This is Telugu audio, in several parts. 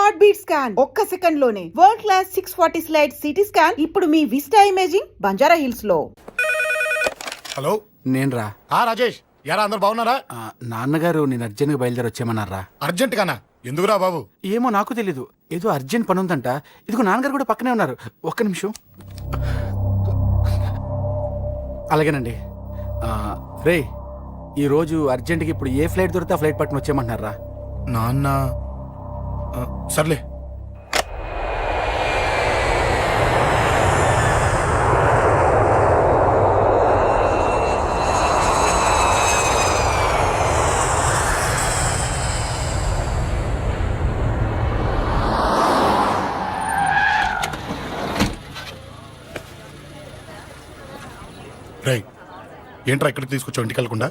హార్ట్ బీట్ స్కాన్ ఒక్క సెకండ్ లోనే world class 640 slide CT scan ఇప్పుడు మీ విస్టా ఇమేజింగ్ బంజారా హిల్స్ లో. హలో, నేను రా. రాజేష్, యారా అందరు బాగున్నారా? నాన్నగారు నేను అర్జెంట్గా బయలుదేరి వచ్చేయమన్నారా. అర్జెంట్ గానా? ఎందుకురా బాబు? ఏమో నాకు తెలీదు, ఏదో అర్జెంట్ పని ఉందంట. ఇదిగో నాన్నగారు కూడా పక్కనే ఉన్నారు. ఒక్క నిమిషం. అలాగేనండి. రే, ఈరోజు అర్జెంట్గా ఇప్పుడు ఏ ఫ్లైట్ దొరికితే ఆ ఫ్లైట్ పట్టుకుని వచ్చేయమంటున్నారా. నాన్న సర్లే. రై, ఏంట్రా ఇక్కడికి తీసుకొచ్చావు ఇంటికి వెళ్ళకుండా?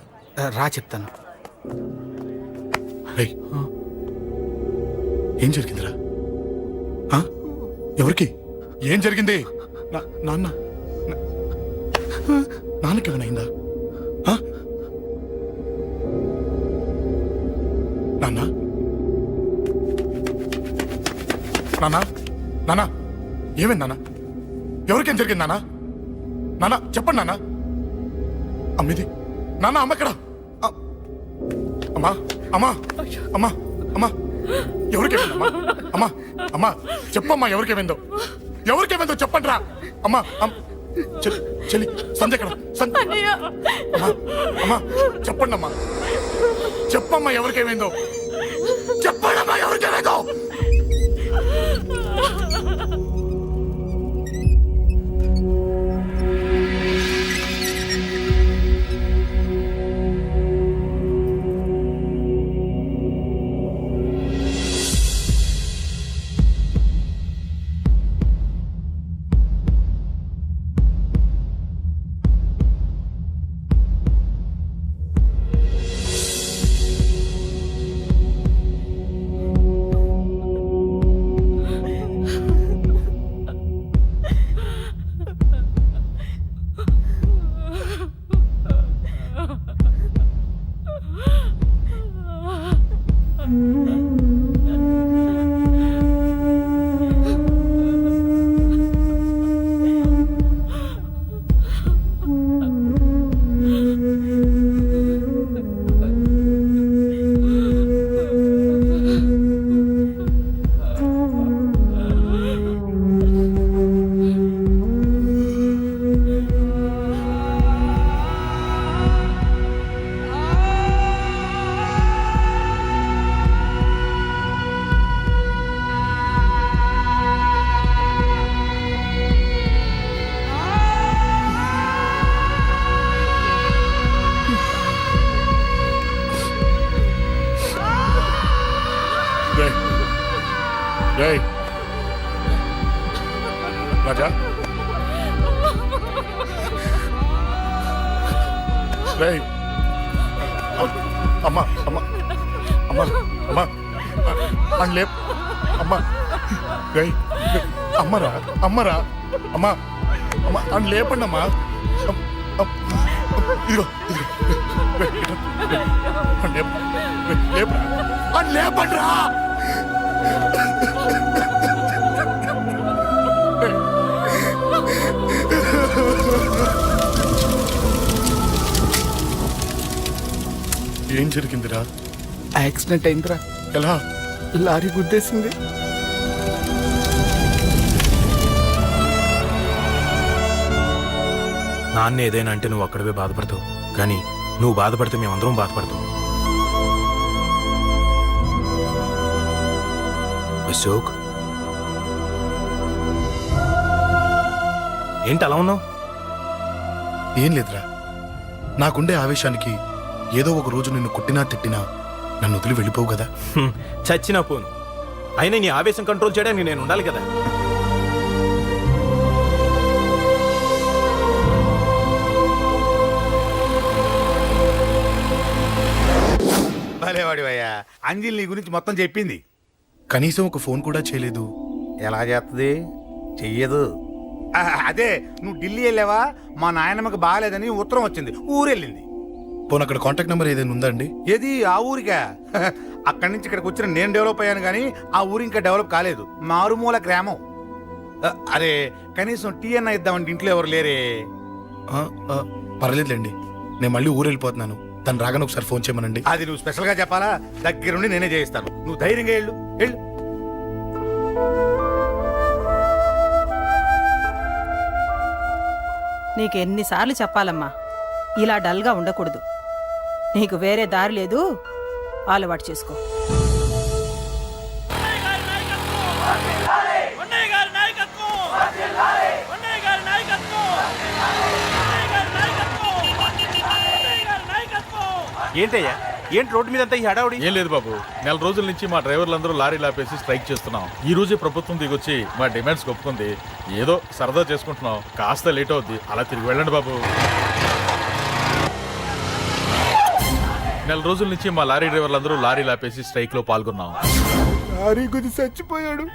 రా చెప్తాను. రై, ఏం జరిగిందిరా? ఎవరికి ఏం జరిగింది? నాన్నకేమైనా నాన్న? నాన్న, నాన్న ఏమైంది నాన్న? ఎవరికేం జరిగింది నాన్న? నాన్న చెప్పండి నాన్న. అమ్మిది నాన్న, అమ్మ ఎక్కడ? అమ్మా అమ్మా అమ్మా అమ్మా ఎవరికేమైందమ్మా? అమ్మా అమ్మా చెప్పమ్మా, ఎవరికేమైందో? ఎవరికేమైందో చెప్పండి రా. అమ్మా చెల్లి సంజయ్ ఎక్కడ? అమ్మా అమ్మా చెప్పండి అమ్మా, చెప్పమ్మా ఎవరికేమైందో చెప్పండి అమ్మా, ఎవరికేమైందో? రాజా, అమ్మా అమ్మా అమ్మా అమ్మా అని లేప్ అమ్మా. అమ్మరా అమ్మరా అమ్మా అమ్మా అని లేపండి అమ్మా. ఇదిగో లేపరా అని లేపండి రా. ఏం జరిగిందిరా? యాక్సిడెంట్ అయిందిరా. ఎలా? లారీ గుద్దేసింది. నాన్న ఏదైనా అంటే నువ్వు అక్కడవే బాధపడతావు, కానీ నువ్వు బాధపడితే మేమందరం బాధపడతాం. అశోక్, ఏంటి అలా ఉన్నావు? ఏం లేదురా, నాకుండే ఆవేశానికి ఏదో ఒక రోజు నిన్ను కొట్టినా తిట్టినా నన్ను వదిలి వెళ్ళిపోవు కదా. చచ్చినా పోను, అయినా నీ ఆవేశం కంట్రోల్ చేయడానికి నేను ఉండాలి కదా. భలేవాడివయ్యా, అంజలి నీ గురించి మొత్తం చెప్పింది. కనీసం ఒక ఫోన్ కూడా చేయలేదు. ఎలా చేస్తుంది? చెయ్యదు. అదే నువ్వు ఢిల్లీ వెళ్ళావా, మా నాయనమ్మకి బాగాలేదని ఉత్తరం వచ్చింది, ఊరెళ్ళింది. పోనీ అక్కడ కాంటాక్ట్ నెంబర్ ఏదైనా ఉందా అండి? ఏది ఆ ఊరికా? అక్కడి నుంచి ఇక్కడికి వచ్చిన నేను డెవలప్ అయ్యాను కానీ ఆ ఊరు ఇంకా డెవలప్ కాలేదు. మారుమూల గ్రామం. అరే కనీసం టీ అన్న ఇద్దామంటే ఇంట్లో ఎవరు లేరే. పర్లేదులేండి, నేను మళ్ళీ ఊరు వెళ్ళిపోతున్నాను. తను రాగానే ఒకసారి ఫోన్ చేయమనండి. అది నువ్వు స్పెషల్ గా చెప్పాలా? దగ్గరుండి నేనే చేయిస్తాను. నువ్వు ధైర్యంగా వెళ్ళు వెళ్ళు. నీకు ఎన్నిసార్లు చెప్పాలమ్మా, ఇలా డల్గా ఉండకూడదు. నీకు వేరే దారి లేదు, అలవాటు చేసుకో. ఏంటయ్యా, ఏంటి రోడ్డు మీద అంతా ఈ హడావుడి? ఏం లేదు బాబు, నెల రోజుల నుంచి మా డ్రైవర్లందరూ లారీలు ఆపేసి స్ట్రైక్ చేస్తున్నాం. ఈ రోజే ప్రభుత్వం దిగొచ్చి మా డిమాండ్స్ ఒప్పుకుంది. ఏదో సరదా చేసుకుంటున్నాం, కాస్త లేట్ అవుద్ది, అలా తిరిగి వెళ్ళండి బాబు. నెల రోజుల నుంచి మా లారీ డ్రైవర్లందరూ లారీలు ఆపేసి స్ట్రైక్ లో పాల్గొన్నాం. లారీ గుద్ది చచ్చిపోయాడు.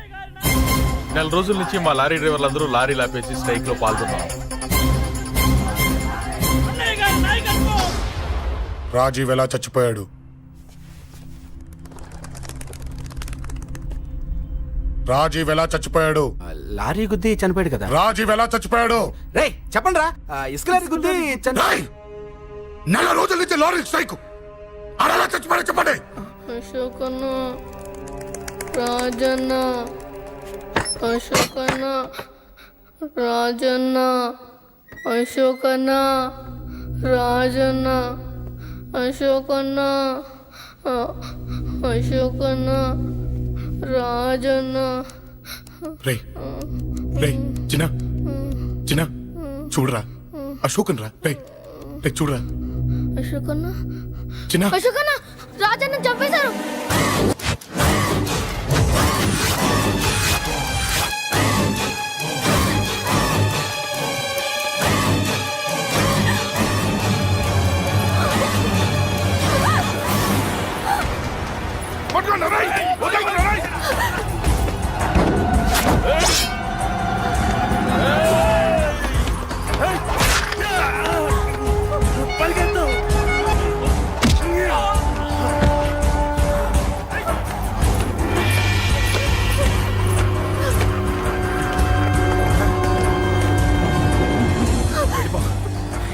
నెల రోజుల నుంచి మా లారీ డ్రైవర్లందరూ లారీలు ఆపేసి స్ట్రైక్ లో పాల్గొన్నాం. రాజీవ్ ఎలా చచ్చిపోయాడు? రాజీవ్ ఎలా చచ్చిపోయాడు? లారీ గుద్ది చనిపోయాడు కదా. రాజీవ్ ఎలా చచ్చిపోయాడు? రేయ్ చెప్పండి రా, ఇసుక లారీ గుద్ది రేయ్! నెల రోజుల నుంచి లారీ స్ట్రైక్, అలా చచ్చిపోయాడు చెప్పండి. అశోకన్న, రాజన్న, అశోకన్న, రాజన్న, అశోకన్న, రాజన్న, అశోకన్న, అశోకన్న, రాజన్న. రేయ్ రేయ్ చిన్న చిన్న చూడరా, అశోకన్ రా. రేయ్ రేయ్ చూడరా అశోకన్న, చిన్న. అశోకన్న, రాజన్న చంపేశారు.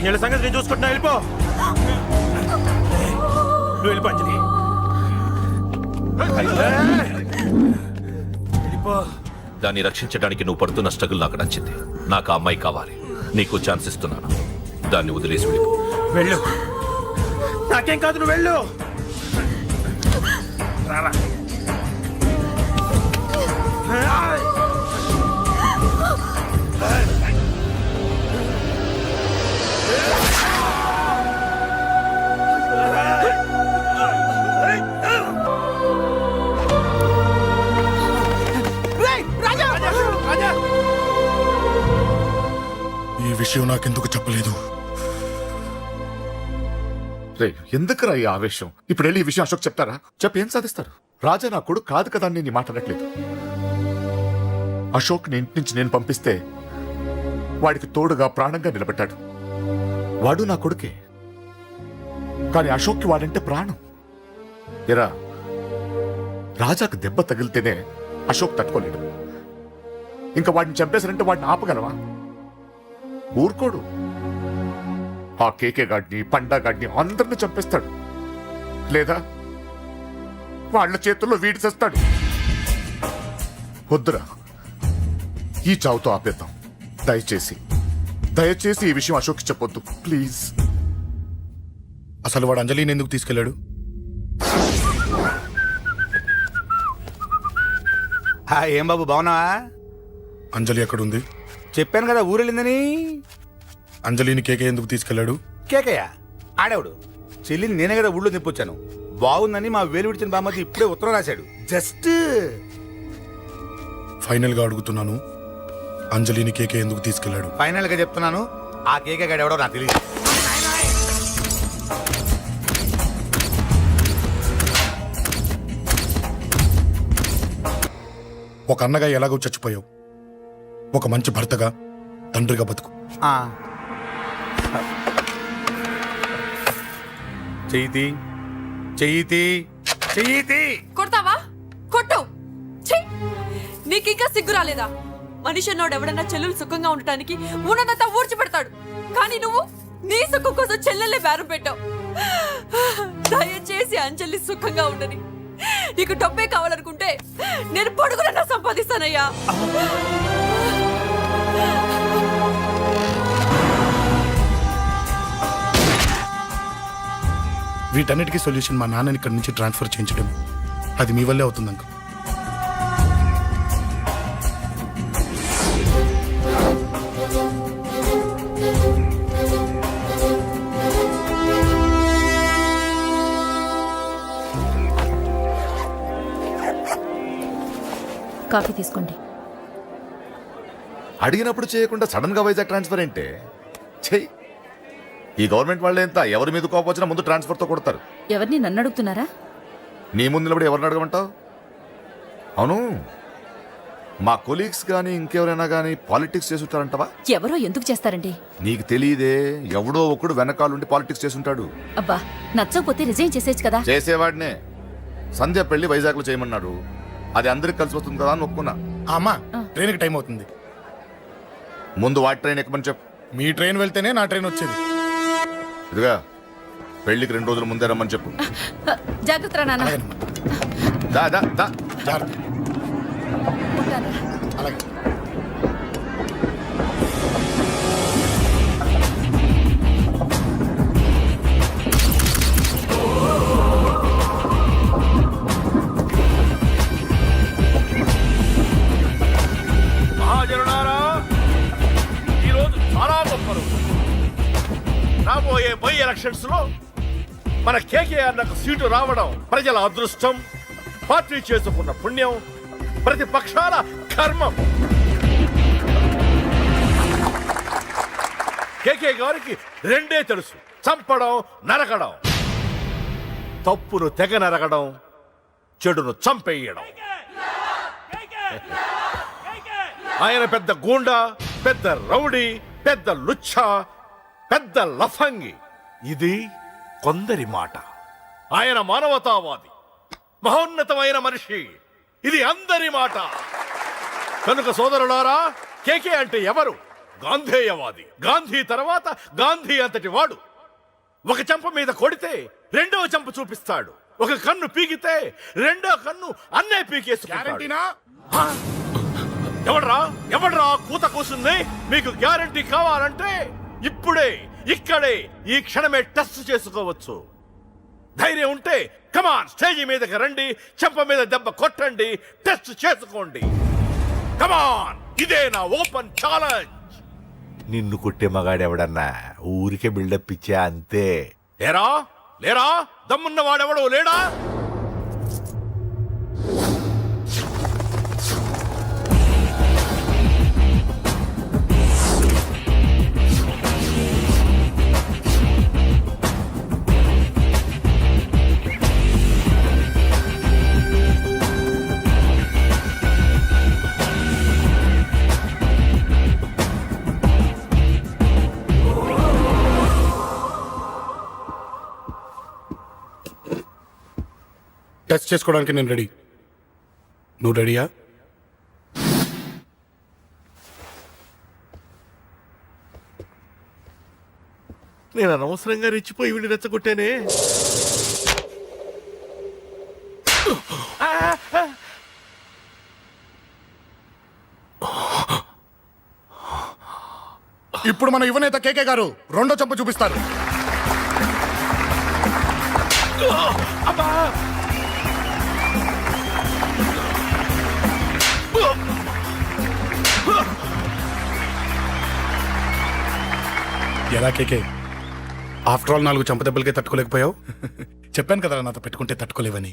వీళ్ళ సంగతి నేను చూసుకుంటున్నా, వెళ్ళిపో. నువ్వు వెళ్ళిపో అంజలి. దాన్ని రక్షించడానికి నువ్వు పడుతున్న స్ట్రగుల్ నాకు నచ్చింది. నాకు ఆ అమ్మాయి కావాలి. నీకు ఛాన్స్ ఇస్తున్నాను. దాన్ని వదిలేసి వెళ్ళిపో. వెళ్ళు, నాకేం కాదు, నువ్వు వెళ్ళు. రారా. ఈ విషయం నాకెందుకు చెప్పలేదు? రే ఎందుకురా ఈ ఆవేశం? ఇప్పుడు వెళ్ళి ఈ విషయం అశోక్ చెప్తారా? చెప్పి ఏం సాధిస్తారు? రాజా నా కొడుకు కాదు కదా అని నేను మాట్లాడట్లేదు. అశోక్ ని ఇంటి నుంచి నేను పంపిస్తే వాడికి తోడుగా ప్రాణంగా నిలబెట్టాడు. వాడు నా కొడుకే, కానీ అశోక్కి వాడంటే ప్రాణం. ఎరా, రాజాకు దెబ్బ తగిలితేనే అశోక్ తట్టుకోలేడు. ఇంకా వాడిని చంపేశారంటే వాడిని ఆపగలవా? ఊరుకోడు. ఆ కేకే గాడిని, పండా గాడిని అందరిని చంపేస్తాడు. లేదా వాళ్ళ చేతుల్లో వీడి చేస్తాడు. వద్దురా, ఈ చావుతో ఆపేద్దాం. దయచేసి దయచేసి ఈ విషయం అశోక్ చెప్పొద్దు ప్లీజ్. అసలు వాడు అంజలిని ఎందుకు తీసుకెళ్లాడు? ఏం బాబు బాగున్నావా? అంజలి ఎక్కడుంది? చెప్పాను కదా ఊరెళ్ళిందని. అంజలిని కేకే ఎందుకు తీసుకెళ్లాడు? కేకయ్య ఆడేవాడు. చెల్లిని నేనే కదా ఊళ్ళో నిప్పొచ్చాను. బాగుందని మా వేలు విడిచిన బామ్మది ఇప్పుడే ఉత్తరం రాశాడు. జస్ట్ ఫైనల్ గా అడుగుతున్నాను, అంజలిని కేకే ఎందుకు తీసుకెళ్లాడు? ఫైనల్ గా చెప్తున్నాను, ఆ కేకే గాడు ఎవడో నాకు తెలియదు. ఒక అన్నగా ఎలాగో చచ్చిపోయావు, ఒక మంచి భర్తగా, తండ్రిగా బతుకు. చెయ్యితి చెయ్యితి చెయ్యితి. కొడతావా? కొట్టు. ఛీ! నీకింకా సిగ్గు రాలేదా? మనిషి అన్నోడు ఎవడన్నా చెల్లెలు సుఖంగా ఉండటానికి ఉన్నదంతా ఊడ్చి పెడతాడు. కానీ నువ్వు నీ సుఖం కోసం చెల్లెల్లే బేరం పెట్టావు. దయచేసి అంజలి సుఖంగా ఉండని. నీకు డబ్బే కావాలనుకుంటే నేను పొడుగునన్నా సంపాదిస్తానయ్యా. వీటన్నిటికీ సొల్యూషన్ మా నాన్నని ఇక్కడి నుంచి ట్రాన్స్ఫర్ చేయించడం. అది మీ వల్లే అవుతుంది అంకుల్. కాఫీ తీసుకోండి. అడిగినప్పుడు చేయకుండా సడన్ గా వైజాగ్ ట్రాన్స్ఫర్ ఏంటే? చెయ్యి. ఈ గవర్నమెంట్ వాళ్ళే ఎంత ఎవరి మీద కోపం వచ్చినా ముందు ట్రాన్స్ఫర్తో కొడతారు. ఎవరిని నన్ను అడుగుతున్నారా? నీ ముందు నిలబడి ఎవరిని అడగమంటావు? అవును, మా కొలీగ్స్ కానీ ఇంకెవరైనా కానీ పాలిటిక్స్ చేసుంటారంటవా? ఎవరో ఎందుకు చేస్తారండి? నీకు తెలియదే, ఎవడో ఒకడు వెనకాలండి పాలిటిక్స్ చేసుంటాడు. అబ్బా, నచ్చకపోతే రిజైన్ చేసేయచ్చు కదా. చేసేవాడినే. సంధ్య పెళ్లి వైజాగ్ లో చేయమన్నాడు. అది అందరికి కలిసి వస్తుంది కదా అని ఒప్పుకున్నా. అమ్మా, ట్రైన్కి టైం అవుతుంది. ముందు వాటి ట్రైన్ ఎక్కమని చెప్పు. మీ ట్రైన్ వెళ్తేనే నా ట్రైన్ వచ్చేది. ఇదిగా పెళ్లికి 2 రోజుల ముందే రమ్మని చెప్పు. జాగ్రత్త నాన్న. అలాగేనమ్మా. దా దా దా. జాగ్రత్త. అలాగే. మహాజనులారా, ఈరోజు చాలా గొప్ప రోజు. రాబోయే బై ఎలక్షన్స్ లో మన కేకేఆర్ నాకు సీటు రావడం ప్రజల అదృష్టం, పార్టీ చేసుకున్న పుణ్యం, ప్రతిపక్షాల కర్మం. కేకే గారికి రెండే తెలుసు: చంపడం, నరకడం. తప్పును తెగ నరకడం, చెడును చంపేయడం. ఆయన పెద్ద గూండా, పెద్ద రౌడీ, పెద్ద లుచ్చ, పెద్ద లఫంగి. ఇది కొందరి మాట. ఆయన మానవతావాది, మహోన్నతమైన మనిషి. ఇది అందరి మాట. కనుక సోదరులారా, కేకే అంటే ఎవరు? గాంధేయవాది. గాంధీ తర్వాత గాంధీ అంతటి వాడు. ఒక చెంప మీద కొడితే రెండవ చెంప చూపిస్తాడు. ఒక కన్ను పీకితే రెండో కన్ను అన్నే పీకేసుకుంటాడు. ఎవడ్రా కూత కూసింది? మీకు గ్యారంటీ కావాలంటే ఇప్పుడే, ఇక్కడే, ఈ క్షణమే టెస్ట్ చేసుకోవచ్చు. ధైర్యం ఉంటే కమాన్, స్టేజీ మీదకి రండి, చెంప మీద దెబ్బ కొట్టండి, టెస్ట్ చేసుకోండి. కమాన్, ఇదే నా ఓపెన్ ఛాలెంజ్. నిన్ను కొట్టే మగాడెవడన్నా ఊరికే బిల్డప్ ఇచ్చా అంతే. లేరా దమ్మున్న వాడెవడో లేడా? టచ్ చేసుకోవడానికి నేను రెడీ. నువ్వు రెడీయా? నేను అనవసరంగా రెచ్చిపోయి వీడిని రెచ్చగొట్టానే. ఇప్పుడు మన యువనేత కేకే గారు రెండో చెంప చూపిస్తారు. ఎలా కేకే, ఆఫ్టర్ ఆల్ 4 చెంప దెబ్బలకే తట్టుకోలేకపోయావు? చెప్పాను కదా నాతో పెట్టుకుంటే తట్టుకోలేవని.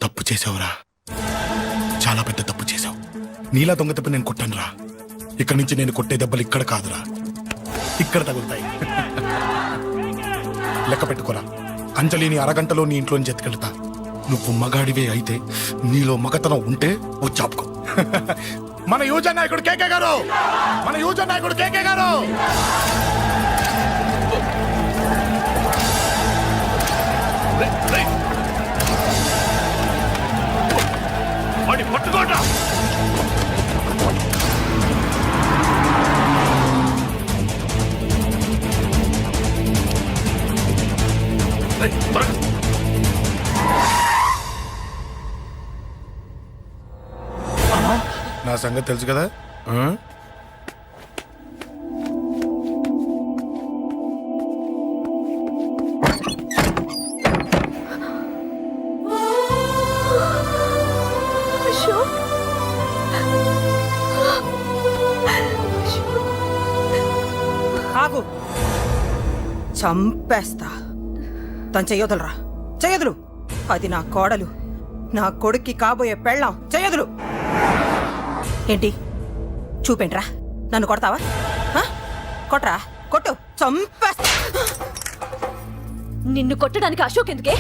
తప్పు చేసావురా, చాలా పెద్ద తప్పు చేసావు. నీలా దొంగ దెబ్బ నేను కొట్టాను రా. ఇక్కడి నుంచి నేను కొట్టే దెబ్బలు ఇక్కడ కాదురా, ఇక్కడ తగులుతాయి. లెక్క పెట్టుకోరా, అంజలిని అరగంటలో నీ ఇంట్లోంచి ఎత్తుకెళ్తా. నువ్వు మగాడివే అయితే, నీలో మగతనం ఉంటే వచ్చాపుకో. మన యువజన నాయకుడు కేకే గారు, మన యువజన నాయకుడు కేకే గారు. పట్టుకోండి. రేయ్, త్వరగా. నా సంగతి తెలుసు కదా ఆ? అశోక్ ఆగు చంపేస్తా తను చెయ్యొదలరా చెయ్యదులు అది నా కోడలు నా కొడుక్కి కాబోయే పెళ్ళాం చెయ్యదులు ఏంటి చూపేంట్రా నన్ను కొడతావా ఆ? కొట్రా కొట్టు చంపేస్తా నిన్ను కొట్టడానికి అశోక్ ఎందుకే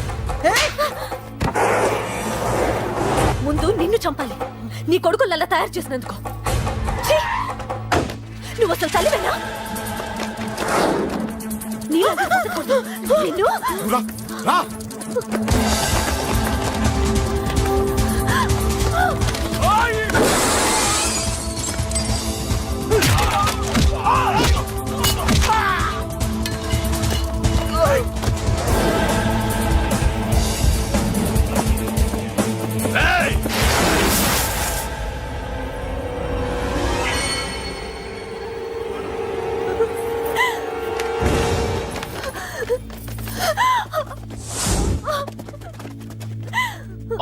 ముందు నిన్ను చంపాలి నీ కొడుకులల్లా తయారు చేసినందుకు ఛీ! నువ్వు అసలు తల్లివేనా నీలాగా బతకూడదు. నిన్ను నువ్వు రా, రా. రేయ్!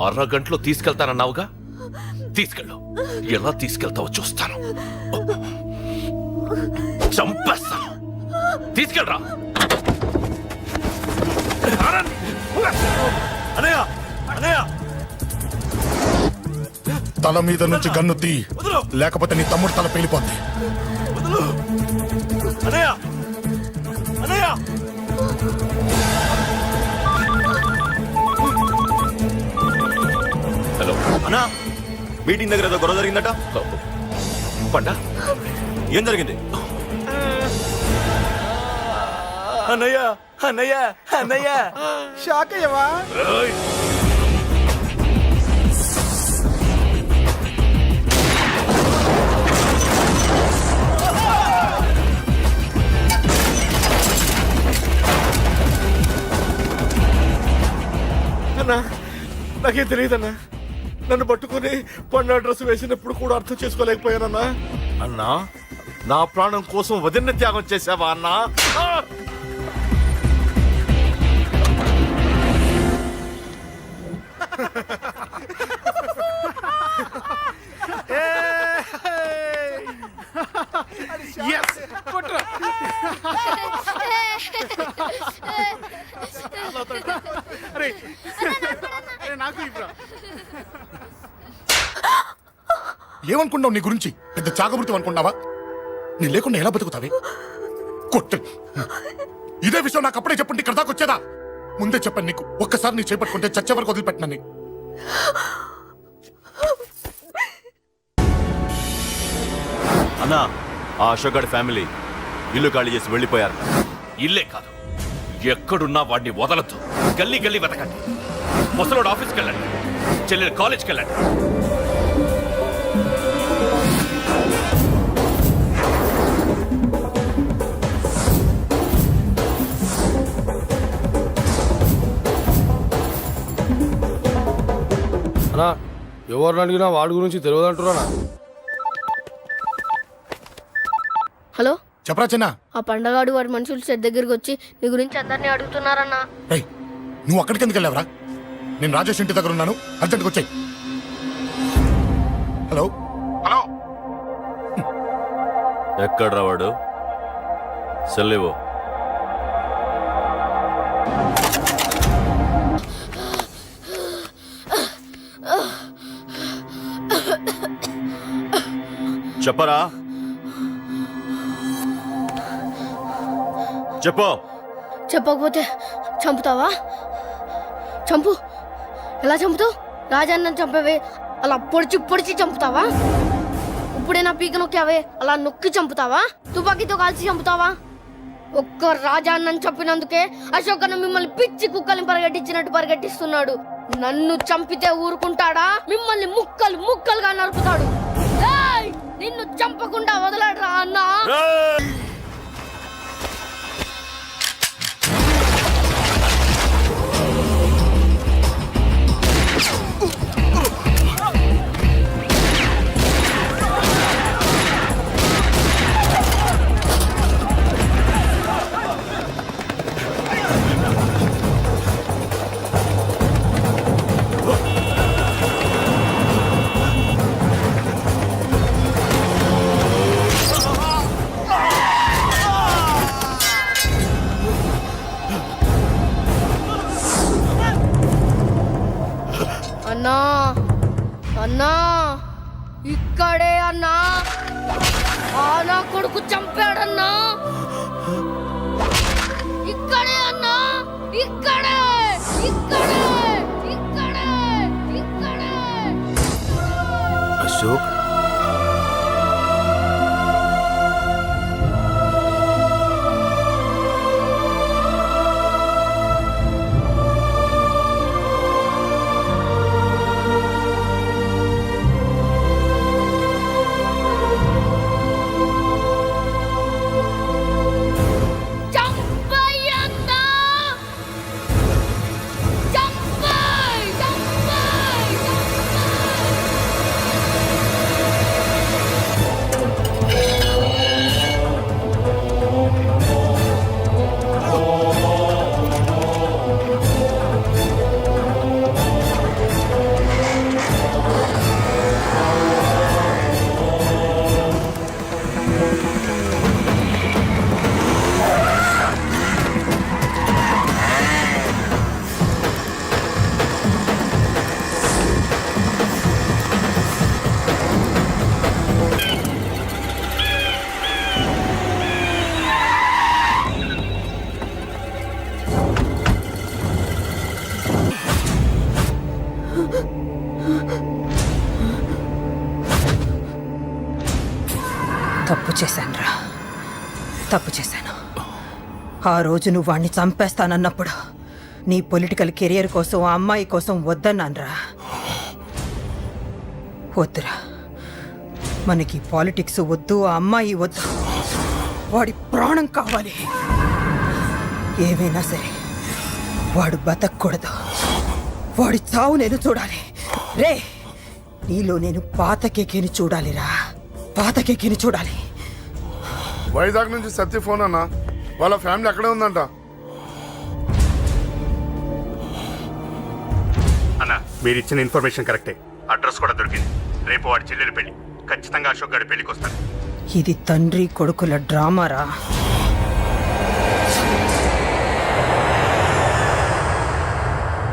అరగంటలో తీసుకెళ్తానన్నావుగా తీసుకెళ్ళు ఎలా తీసుకెళ్తావో చూస్తాను చంపేస్తాను తీసుకెళ్ళరా అనయ్య అనయ్య తల మీద నుంచి గన్ను తీ లేకపోతే నీ తమ్ముడు తల పేలిపోద్ది అనయ్య అనయ్య హలో అన్నా మీటింగ్ దగ్గర ఏదో గొడవ జరిగిందట పండా ఏం జరిగింది అన్నయ్య అన్నయ్య అన్నయ్య షాక్ అయ్యవా ఏయ్! అన్నా నాకేం తెలియదన్నా నన్ను పట్టుకుని పండు డ్రెస్ వేసినప్పుడు కూడా అర్థం చేసుకోలేకపోయానన్నా అన్నా నా ప్రాణం కోసం వదిన త్యాగం చేసావా అన్నా ఆ! ఏమనుకున్నావు నీ గురించి పెద్ద చాగమృతం అనుకున్నావా నీ లేకుండా ఎలా బతుకుతావే కొట్టు ఇదే విషయం నాకు అప్పుడే చెప్పండి ఇక్కడ దాకా వచ్చేదా ముందే చెప్పాను నీకు ఒక్కసారి నీ చేపట్టుకుంటే చచ్చే వరకు వదిలిపెట్టినా నీ అన్నా ఆ అశోక్ గారి ఫ్యామిలీ ఇల్లు ఖాళీ చేసి వెళ్ళిపోయారు ఇల్లే కాదు ఎక్కడున్నా వాడిని వదలొద్దు గల్లీ గల్లీ వెతకండి ముసలోడు ఆఫీస్కి వెళ్ళండి చెల్లెలు కాలేజ్కి వెళ్ళండి అన్నా ఎవరిని అడిగినా వాడి గురించి తెలియదంటున్నా హలో చెప్పరా చిన్న ఆ పండగాడు వాడి మనుషులు సెట్ దగ్గరికి వచ్చి నీ గురించి అందరినీ అడుగుతున్నారన్నా రేయ్ నువ్వు అక్కడికి ఎందుకు వెళ్ళావరా నేను రాజేష్ ఇంటి దగ్గర ఉన్నాను అర్జెంట్గా వచ్చాయి హలో హలో ఎక్కడ రావాడు సెల్లివో చెప్పరా చెప్పు చెప్పకపోతే చంపుతావా చంపు ఎలా చంపుతావు రాజాన్న చంపవే అలా పొడిచి పొడిచి చంపుతావా ఇప్పుడే నా పీక నొక్కావే అలా నొక్కి చంపుతావా తుపాకీతో కాల్చి చంపుతావా ఒక్క రాజాన్నని చంపినందుకే అశోక్ అన్న మిమ్మల్ని పిచ్చి కుక్కల్ని పరిగెట్టించినట్టు పరిగెట్టిస్తున్నాడు నన్ను చంపితే ఊరుకుంటాడా? మిమ్మల్ని ముక్కలు ముక్కలుగా నరుకుతాడు. ఏయ్! నిన్ను చంపకుండా వదలడరా అన్నా. అన్నా అన్నా ఇక్కడే అన్నా. నా కొడుకు చంపాడన్నా. ఇక్కడే అన్నా. ఇక్కడే ఇక్కడే ఇక్కడే ఇక్కడే. అశోక్ చంపయ్యన్నా. చంపయ్ చంపయ్ తప్పు చేశానురా, తప్పు చేశాను. ఆ రోజు నువ్వు వాణ్ణి చంపేస్తానన్నప్పుడు నీ పొలిటికల్ కెరియర్ కోసం ఆ అమ్మాయి కోసం వద్దన్నానురా. వద్దురా, మనకి పాలిటిక్స్ వద్దు, ఆ అమ్మాయి వద్దు. వాడి ప్రాణం కావాలి. ఏమైనా సరే వాడు బతకూడదు. వాడి చావు నేను చూడాలి. రే, నీలో నేను పాత కేకేని చూడాలిరా, పాత కేకేని చూడాలి. వైజాగ్ నుంచి సత్య ఫోన్ అన్న, వాళ్ళ ఫ్యామిలీ అక్కడే ఉందంట. అన్న, మీరు ఇచ్చిన ఇన్ఫర్మేషన్ కరెక్టే. అడ్రస్ కూడా దొరికింది. రేపు వాడి చెల్లెలి పెళ్లి. ఖచ్చితంగా అశోక్ గారి పెళ్లికి వస్తాను. ఇది తండ్రి కొడుకుల డ్రామారా.